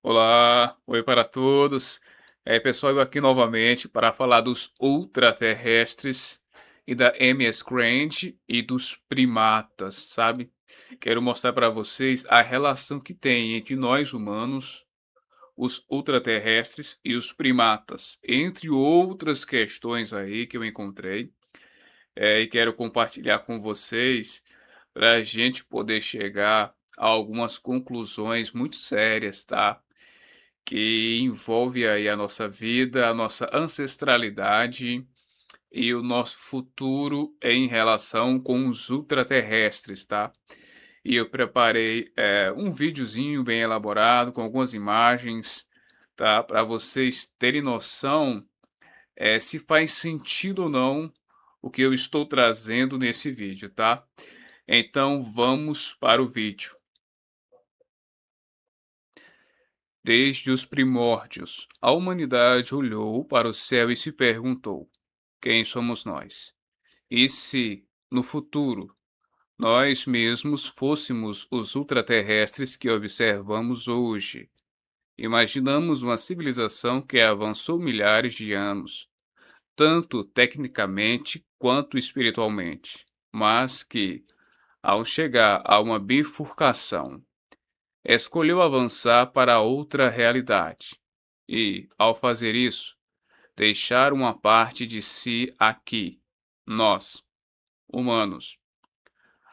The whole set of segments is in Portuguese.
Olá, oi para todos. Pessoal, eu aqui novamente para falar dos ultraterrestres e da MS Grande e dos primatas, sabe? Quero mostrar para vocês a relação que tem entre nós humanos, os ultraterrestres e os primatas, entre outras questões aí que eu encontrei, e quero compartilhar com vocês para a gente poder chegar a algumas conclusões muito sérias, tá? Que envolve aí a nossa vida, a nossa ancestralidade e o nosso futuro em relação com os ultraterrestres, tá? E eu preparei um videozinho bem elaborado com algumas imagens, tá? Para vocês terem noção se faz sentido ou não o que eu estou trazendo nesse vídeo, tá? Então vamos para o vídeo. Desde os primórdios, a humanidade olhou para o céu e se perguntou: quem somos nós? E se, no futuro, nós mesmos fôssemos os ultraterrestres que observamos hoje? Imaginamos uma civilização que avançou milhares de anos, tanto tecnicamente quanto espiritualmente, mas que, ao chegar a uma bifurcação, escolheu avançar para outra realidade e, ao fazer isso, deixar uma parte de si aqui, nós, humanos.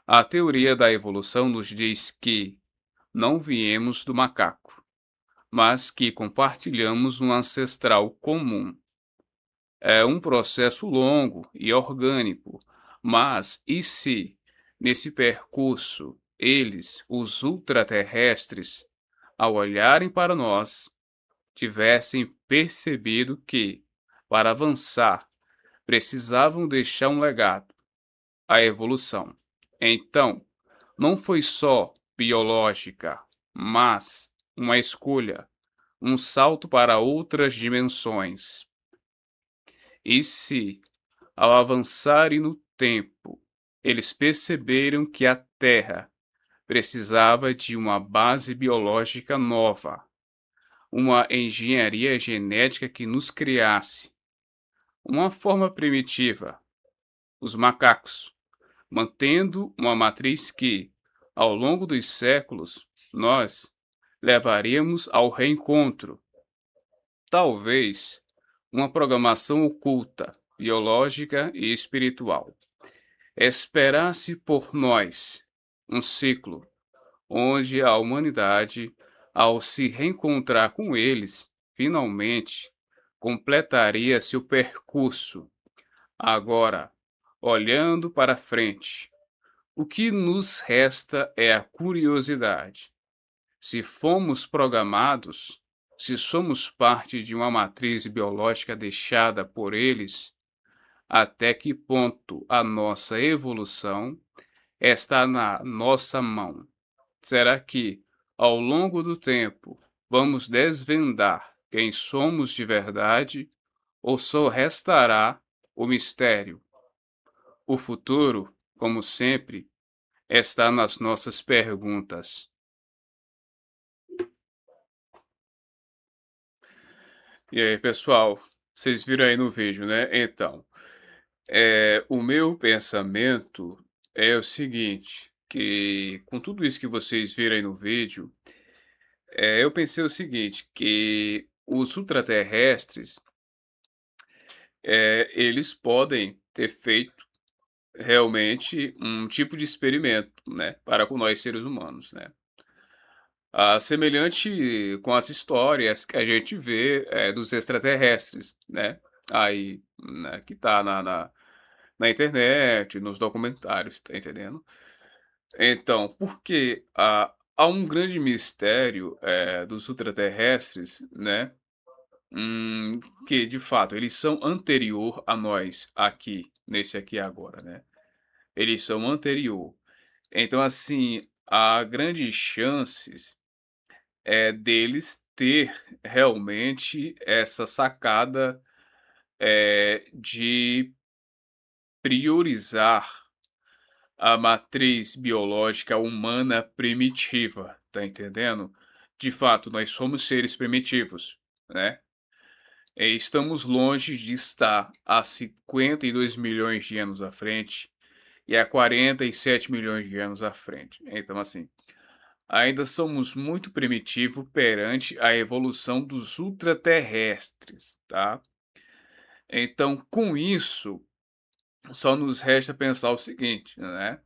A teoria da evolução nos diz que não viemos do macaco, mas que compartilhamos um ancestral comum. É um processo longo e orgânico, mas e se, nesse percurso, eles, os ultraterrestres, ao olharem para nós, tivessem percebido que, para avançar, precisavam deixar um legado, a evolução. Então, não foi só biológica, mas uma escolha, um salto para outras dimensões. E se, ao avançarem no tempo, eles perceberam que a Terra precisava de uma base biológica nova, uma engenharia genética que nos criasse, uma forma primitiva, os macacos, mantendo uma matriz que, ao longo dos séculos, nós levaríamos ao reencontro, talvez uma programação oculta, biológica e espiritual. Esperasse por nós um ciclo onde a humanidade, ao se reencontrar com eles, finalmente completaria seu percurso. Agora, olhando para frente, o que nos resta é a curiosidade. Se fomos programados, se somos parte de uma matriz biológica deixada por eles, até que ponto a nossa evolução está na nossa mão? Será que, ao longo do tempo, vamos desvendar quem somos de verdade ou só restará o mistério? O futuro, como sempre, está nas nossas perguntas. E aí, pessoal, vocês viram aí no vídeo, né? Então, o meu pensamento é o seguinte, que com tudo isso que vocês viram aí no vídeo, eu pensei o seguinte, que os ultraterrestres, eles podem ter feito realmente um tipo de experimento, né, para com nós seres humanos, né. Semelhante com as histórias que a gente vê, dos extraterrestres, né, aí, né, que tá na internet, nos documentários, tá entendendo? Então, porque há um grande mistério, dos ultraterrestres, né, que de fato eles são anterior a nós aqui, nesse aqui e agora, né. Eles são anterior. Então, assim, há grandes chances, deles ter realmente essa sacada, de priorizar a matriz biológica humana primitiva, tá entendendo? de fato, nós somos seres primitivos, né? Estamos longe de estar há 52 milhões de anos à frente e há 47 milhões de anos à frente. Então, assim, ainda somos muito primitivos perante a evolução dos ultraterrestres, tá? Então, com isso, só nos resta pensar o seguinte, né?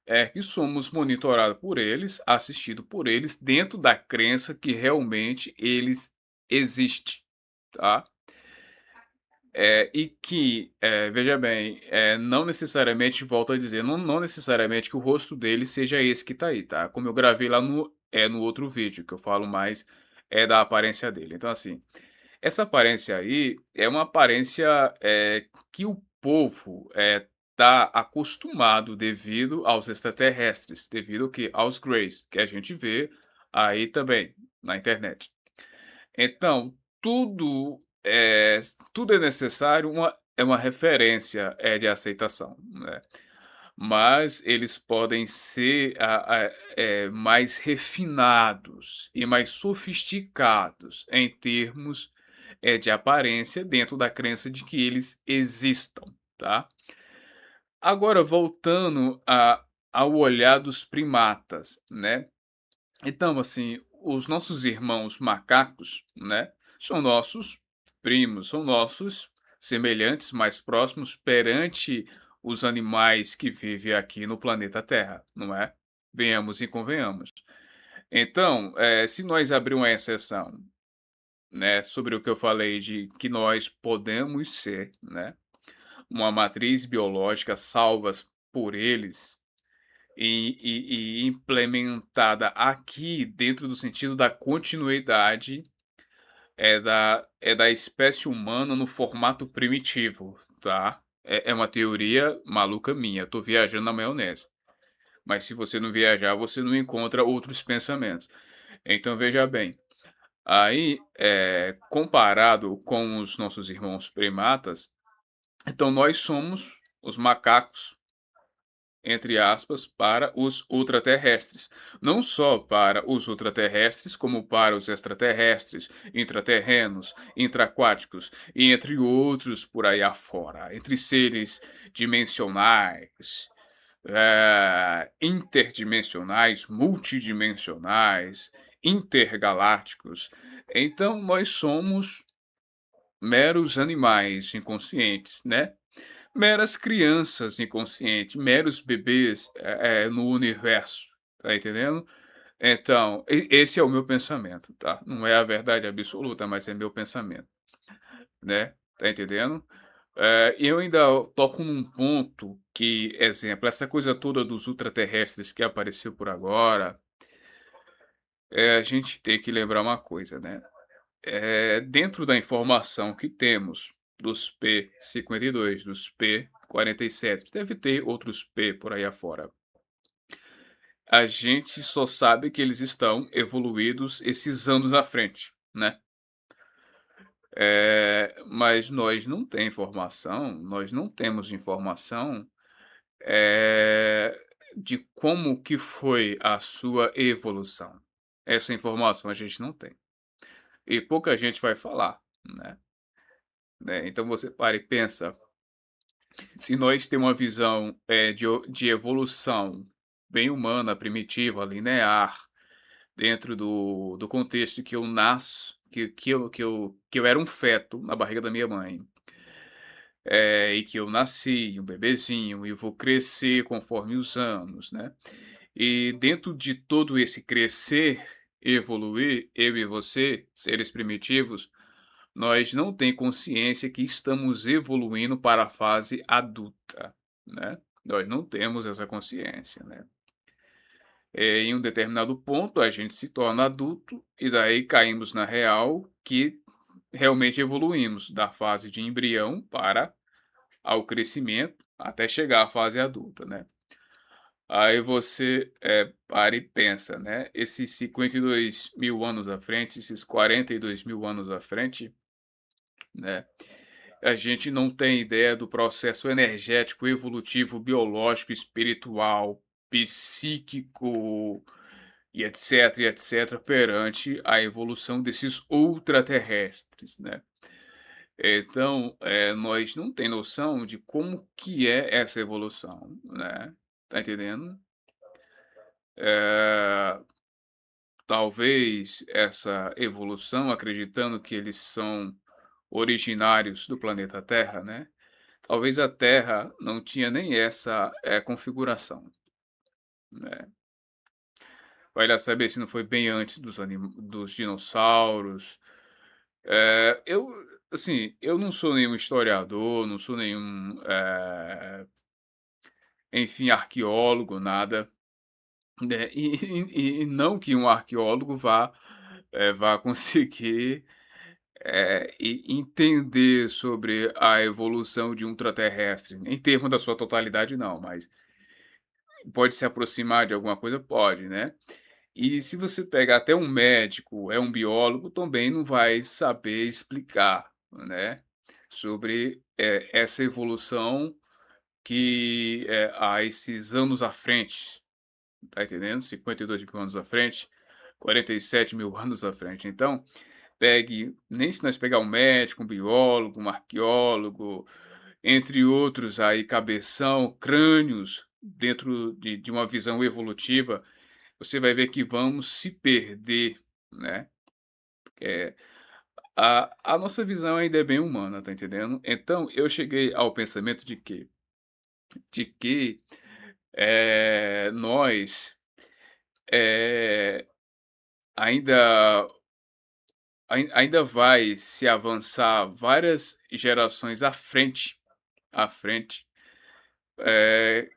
É que somos monitorados por eles, assistidos por eles, dentro da crença que realmente eles existem, tá? E que, veja bem, não necessariamente, volto a dizer, não necessariamente que o rosto dele seja esse que tá aí, tá? Como eu gravei lá no outro vídeo, que eu falo mais da aparência dele. Então, assim, essa aparência aí é uma aparência que o povo tá acostumado devido aos extraterrestres, devido ao quê? Aos Greys, que a gente vê aí também na internet. Então, tudo é necessário, é uma referência de aceitação, né? Mas eles podem ser mais refinados e mais sofisticados em termos de aparência dentro da crença de que eles existam, tá? Agora, voltando ao olhar dos primatas, né? Então, assim, os nossos irmãos macacos, né, são nossos primos, são nossos semelhantes mais próximos perante os animais que vivem aqui no planeta Terra, não é? Venhamos e convenhamos. Então, se nós abrir uma exceção, né, sobre o que eu falei de que nós podemos ser, né, uma matriz biológica salvas por eles, e implementada aqui dentro do sentido da continuidade da espécie humana no formato primitivo, tá? É uma teoria maluca minha, tô viajando na maionese. Mas se você não viajar, você não encontra outros pensamentos. Então veja bem, aí comparado com os nossos irmãos primatas, então nós somos os macacos entre aspas, para os ultraterrestres. Não só para os ultraterrestres, como para os extraterrestres, intraterrenos, intraquáticos e entre outros por aí afora, entre seres dimensionais, interdimensionais, multidimensionais, intergalácticos. Então, nós somos meros animais inconscientes, né? Meras crianças inconscientes, meros bebês no universo, tá entendendo? Então, esse é o meu pensamento, tá? Não é a verdade absoluta, mas é meu pensamento, né? Tá entendendo? E eu ainda toco num ponto que, exemplo, essa coisa toda dos ultraterrestres que apareceu por agora, a gente tem que lembrar uma coisa, né? Dentro da informação que temos dos P-52, dos P-47, deve ter outros P por aí afora. A gente só sabe que eles estão evoluídos esses anos à frente, né? Mas nós não temos informação, nós não temos informação é, de como que foi a sua evolução. Essa informação a gente não tem. E pouca gente vai falar, né? Então você para e pensa, se nós temos uma visão de evolução bem humana, primitiva, linear, dentro do contexto que eu nasço, que eu era um feto na barriga da minha mãe, e que eu nasci, um bebezinho, e vou crescer conforme os anos, né? E dentro de todo esse crescer, evoluir, eu e você, seres primitivos, nós não tem consciência que estamos evoluindo para a fase adulta, né? Nós não temos essa consciência, né? Em um determinado ponto, a gente se torna adulto e daí caímos na real que realmente evoluímos da fase de embrião para ao crescimento até chegar à fase adulta, né? Aí você para e pensa, né? Esses 52 mil anos à frente, esses 42 mil anos à frente, né? A gente não tem ideia do processo energético, evolutivo, biológico, espiritual, psíquico, e etc, e etc, perante a evolução desses ultraterrestres, né. Então, nós não tem noção de como que é essa evolução, né, tá entendendo? Eh, Talvez essa evolução, acreditando que eles são originários do planeta Terra, né, talvez a Terra não tinha nem essa, configuração, né. Vai lá saber se não foi bem antes dos dinossauros. Eu, assim, eu não sou nenhum historiador, não sou nenhum, enfim, arqueólogo, nada, né, e não que um arqueólogo vá conseguir, entender sobre a evolução de um ultraterrestre, em termos da sua totalidade não, mas pode se aproximar de alguma coisa? Pode, né. E se você pegar até um médico, um biólogo, também não vai saber explicar, né, sobre, essa evolução que, há esses anos à frente, tá entendendo? 52 mil anos à frente, 47 mil anos à frente. Então, nem se nós pegar um médico, um biólogo, um arqueólogo, entre outros aí cabeção, crânios, dentro de uma visão evolutiva, você vai ver que vamos se perder, né. Eh, a nossa visão ainda é bem humana, tá entendendo? Então eu cheguei ao pensamento de que, nós, eh, ainda ainda vai se avançar várias gerações à frente, eh,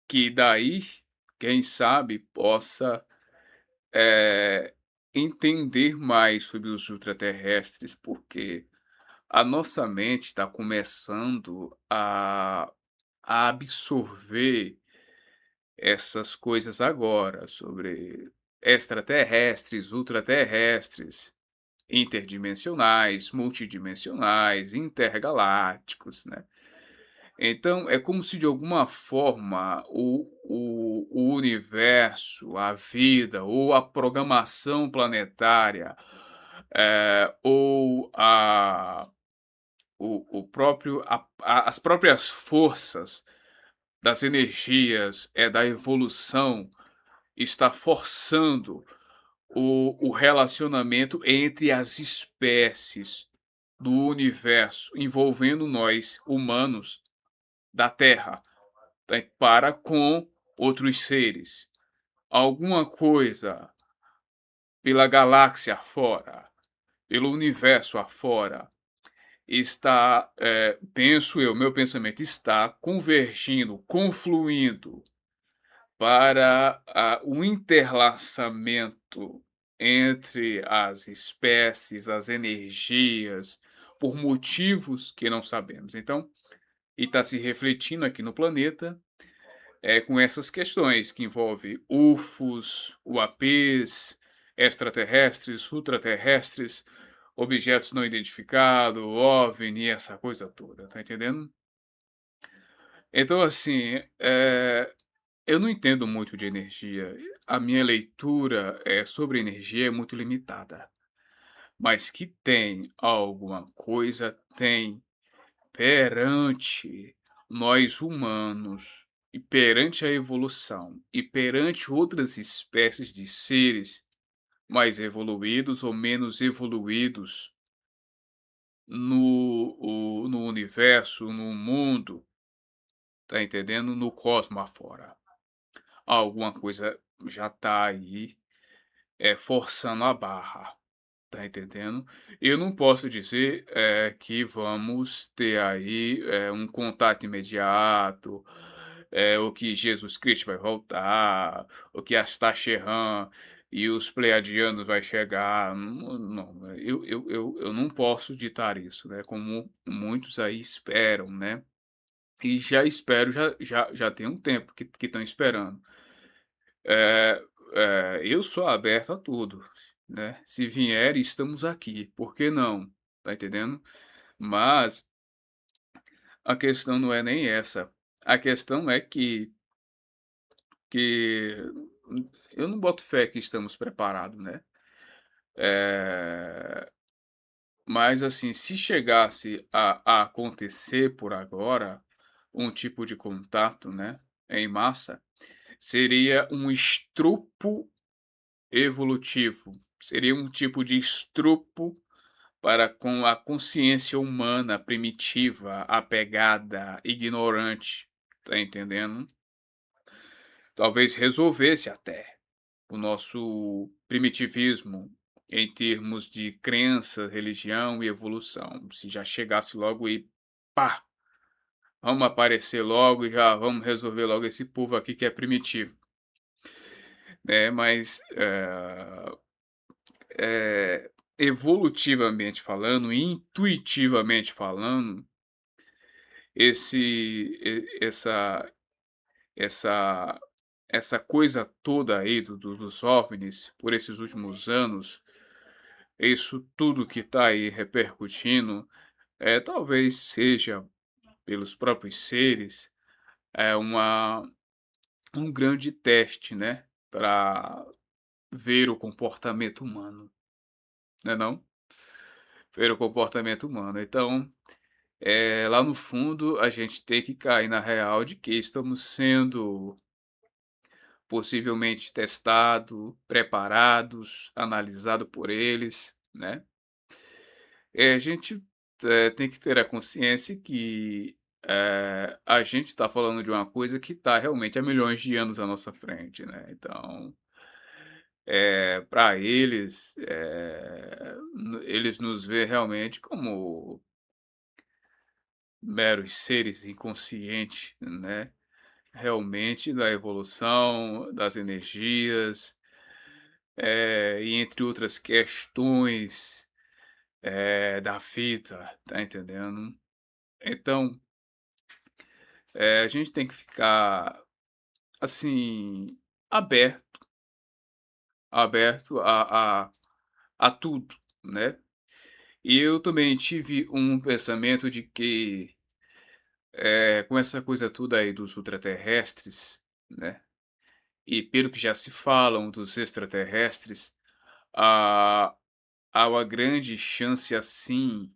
que daí, quem sabe, possa, entender mais sobre os ultraterrestres, porque a nossa mente está começando a absorver essas coisas agora, sobre extraterrestres, ultraterrestres, interdimensionais, multidimensionais, intergalácticos, né. Então é como se de alguma forma o universo, a vida ou a programação planetária, ou o próprio as próprias forças das energias, da evolução, está forçando o relacionamento entre as espécies do universo, envolvendo nós humanos da Terra, para com outros seres. Alguma coisa pela galáxia afora, pelo universo afora, está, penso eu, meu pensamento está convergindo, confluindo para o interlaçamento entre as espécies, as energias, por motivos que não sabemos. Então, e está se refletindo aqui no planeta, com essas questões que envolve UFOs, UAPs, extraterrestres, ultraterrestres, objetos não identificados, OVNI, essa coisa toda, tá entendendo? Então, assim, eu não entendo muito de energia. A minha leitura, sobre energia é muito limitada, mas que tem alguma coisa, tem. Perante nós humanos, e perante a evolução, e perante outras espécies de seres mais evoluídos ou menos evoluídos no universo, no mundo, tá entendendo? No cosmo afora. Alguma coisa já tá aí, forçando a barra. Tá entendendo? Eu não posso dizer, que vamos ter aí, um contato imediato, ou que Jesus Cristo vai voltar, ou que Astaxerã e os pleiadianos vai chegar. Não, não, eu não posso ditar isso, né, como muitos aí esperam, né, e já espero, já tem um tempo que estão esperando. Eh eu sou aberto a tudo, né, se vier estamos aqui, por que não? Tá entendendo? Mas a questão não é nem essa, a questão é que eu não boto fé que estamos preparados, né? Eh, mas assim, se chegasse a acontecer por agora um tipo de contato, né, em massa, seria um estrupo evolutivo, seria um tipo de estrupo para com a consciência humana primitiva, apegada, ignorante, tá entendendo? Talvez resolvesse até o nosso primitivismo em termos de crença, religião e evolução. Se já chegasse logo e pá, vamos aparecer logo e já vamos resolver logo esse povo aqui que é primitivo, né? Mas evolutivamente falando, intuitivamente falando, essa essa essa coisa toda aí dos OVNIs por esses últimos anos, isso tudo que está aí repercutindo, talvez seja pelos próprios seres, é um grande teste, né, para ver o comportamento humano, né não? Ver o comportamento humano. Então, lá no fundo, a gente tem que cair na real de que estamos sendo possivelmente testado, preparados, analisado por eles, né. A gente, tem que ter a consciência que, a gente está falando de uma coisa que está realmente há milhões de anos à nossa frente, né, então, pra eles, eles nos vê realmente como meros seres inconscientes, né, realmente da evolução, das energias, e entre outras questões, da vida, tá entendendo? Então, a gente tem que ficar, assim, aberto, aberto a tudo, né. E eu também tive um pensamento de que, com essa coisa toda aí dos ultraterrestres, né, e pelo que já se falam dos extraterrestres, há há uma grande chance, assim,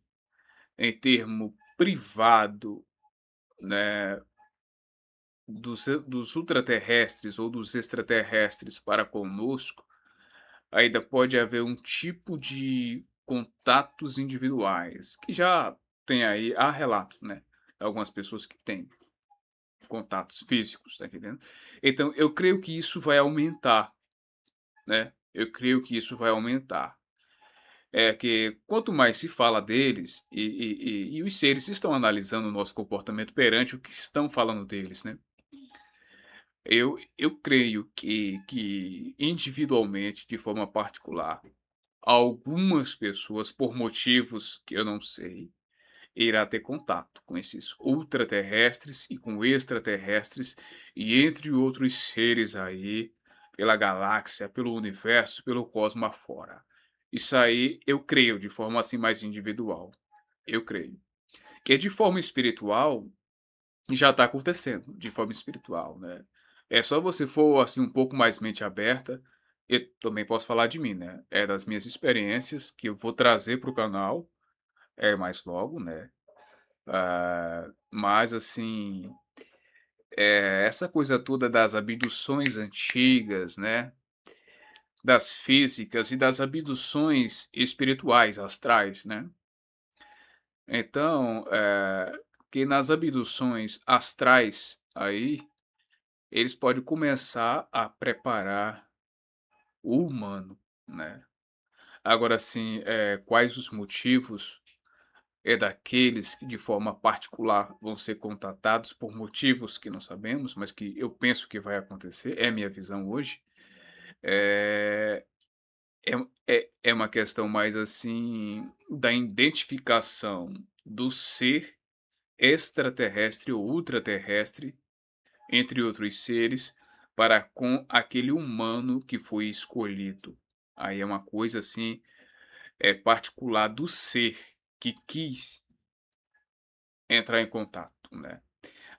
em termo privado, né, dos ultraterrestres ou dos extraterrestres para conosco, ainda pode haver um tipo de contatos individuais, que já tem aí há relatos, né, algumas pessoas que têm contatos físicos, tá entendendo? Então eu creio que isso vai aumentar, né, eu creio que isso vai aumentar. É que quanto mais se fala deles, e os seres estão analisando o nosso comportamento perante o que estão falando deles, né. Eu creio que individualmente, de forma particular, algumas pessoas, por motivos que eu não sei, irá ter contato com esses ultraterrestres e com extraterrestres, e entre outros seres aí, pela galáxia, pelo universo, pelo cosmo afora. Isso aí eu creio, de forma assim mais individual. Eu creio. Que de forma espiritual, já está acontecendo, de forma espiritual, né. É só você for, assim, um pouco mais mente aberta, e também posso falar de mim, né, é das minhas experiências que eu vou trazer para o canal, mais logo, né. Mas assim, essa coisa toda das abduções antigas, né, das físicas e das abduções espirituais, astrais, né. Então, que nas abduções astrais aí, eles podem começar a preparar o humano, né. Agora assim, quais os motivos, daqueles que de forma particular vão ser contatados por motivos que não sabemos, mas que eu penso que vai acontecer, é minha visão hoje, eh, é uma questão mais, assim, da identificação do ser extraterrestre ou ultraterrestre, entre outros seres, para com aquele humano que foi escolhido. Aí é uma coisa, assim, particular do ser que quis entrar em contato, né.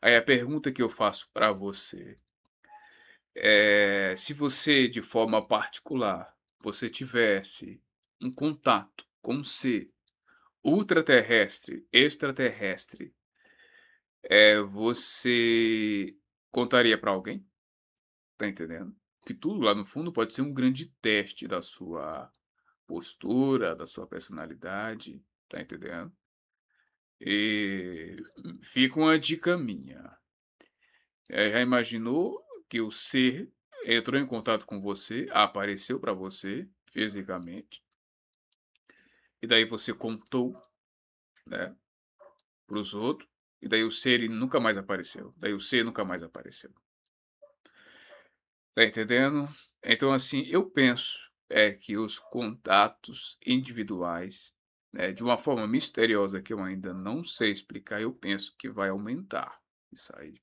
Aí a pergunta que eu faço para você, Se você, de forma particular, você tivesse um contato com um ser ultraterrestre, extraterrestre, você contaria para alguém? Tá entendendo? Que tudo lá no fundo pode ser um grande teste da sua postura, da sua personalidade, tá entendendo? E fica uma dica minha. Já imaginou que o ser entrou em contato com você, apareceu para você fisicamente, e daí você contou, né, para os outros, e daí o ser ele nunca mais apareceu. Daí o ser nunca mais apareceu. Tá entendendo? Então, assim, eu penso que os contatos individuais, né, de uma forma misteriosa que eu ainda não sei explicar, eu penso que vai aumentar. Isso aí.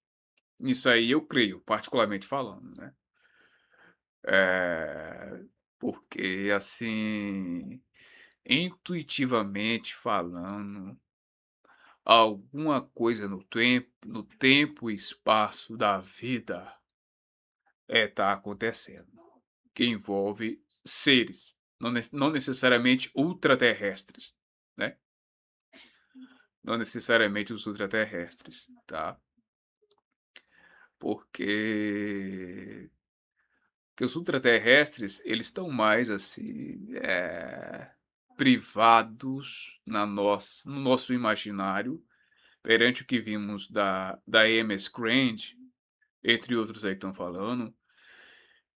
Isso aí eu creio, particularmente falando, né? Eh, Porque, assim, intuitivamente falando, alguma coisa no tempo e espaço da vida tá acontecendo, que envolve seres, não necessariamente ultraterrestres, né? Não necessariamente os ultraterrestres, tá? Porque que os ultraterrestres, eles estão mais assim, privados no nosso imaginário, perante o que vimos da MS Grant, entre outros aí que estão falando,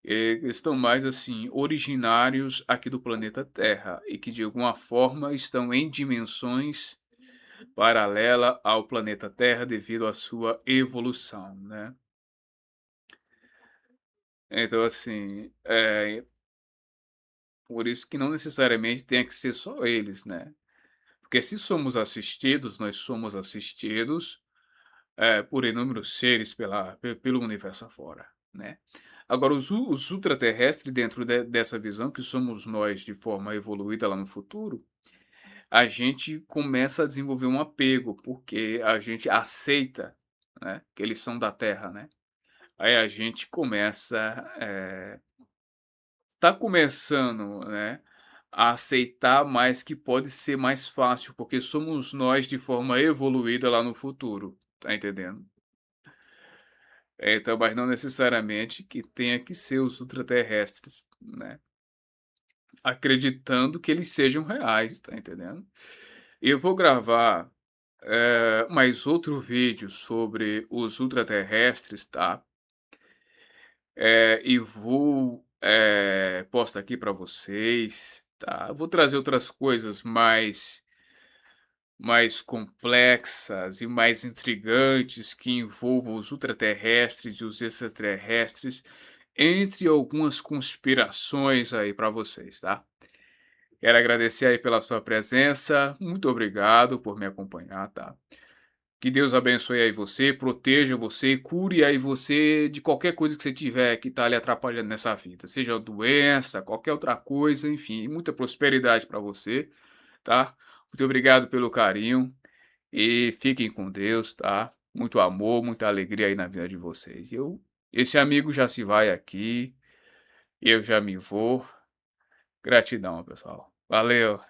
eles estão mais assim, originários aqui do planeta Terra, e que de alguma forma estão em dimensões paralela ao planeta Terra devido à sua evolução, né? Então, assim, por isso que não necessariamente tem que ser só eles, né? Porque se somos assistidos, nós somos assistidos por inúmeros seres pelo universo afora, né? Agora, os ultraterrestres, dentro dessa visão, que somos nós de forma evoluída lá no futuro, a gente começa a desenvolver um apego, porque a gente aceita, né, que eles são da Terra, né? Aí a gente tá começando, né, a aceitar mais que pode ser mais fácil, porque somos nós de forma evoluída lá no futuro, tá entendendo? Então, mas não necessariamente que tenha que ser os ultraterrestres, né? Acreditando que eles sejam reais, tá entendendo? Eu vou gravar mais outro vídeo sobre os ultraterrestres, tá? E vou postar aqui para vocês, tá? Eu vou trazer outras coisas mais complexas e mais intrigantes que envolvam os ultraterrestres e os extraterrestres, entre algumas conspirações aí para vocês, tá? Quero agradecer aí pela sua presença. Muito obrigado por me acompanhar, tá? Que Deus abençoe aí você, proteja você, cure aí você de qualquer coisa que você tiver que tá lhe atrapalhando nessa vida, seja doença, qualquer outra coisa, enfim, muita prosperidade para você, tá? Muito obrigado pelo carinho e fiquem com Deus, tá? Muito amor, muita alegria aí na vida de vocês. Esse amigo já se vai aqui, eu já me vou. Gratidão, pessoal. Valeu.